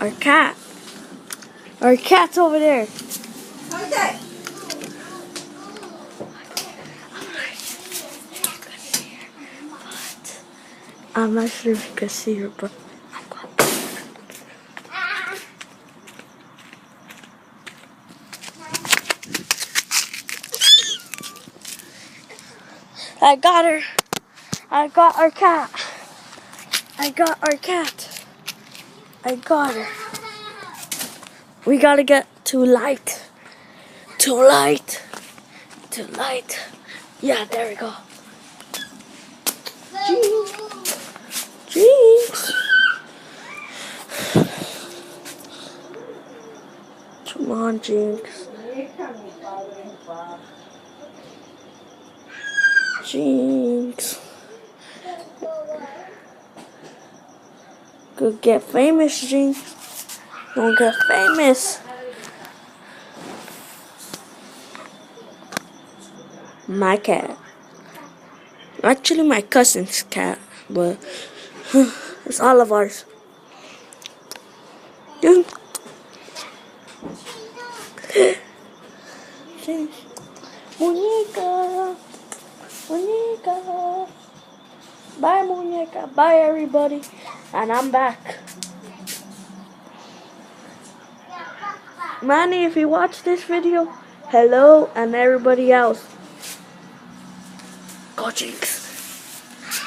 Our cat. Our cat's over there. Okay. I'm not sure if you can see her, but I got her. I got our cat. I got our cat. I got her. We gotta get to light. To light. To light. Yeah, there we go. Jinx. Come on, Jinx. Jinx. Go get famous, Jinx. Don't get famous. My cat. Actually, my cousin's cat, but it's all of ours. Jinx. Jinx. Muñeca. Muñeca. Bye, Muñeca. Bye, everybody. And I'm back. Manny, if you watch this video, hello, and everybody else. Go Jinx.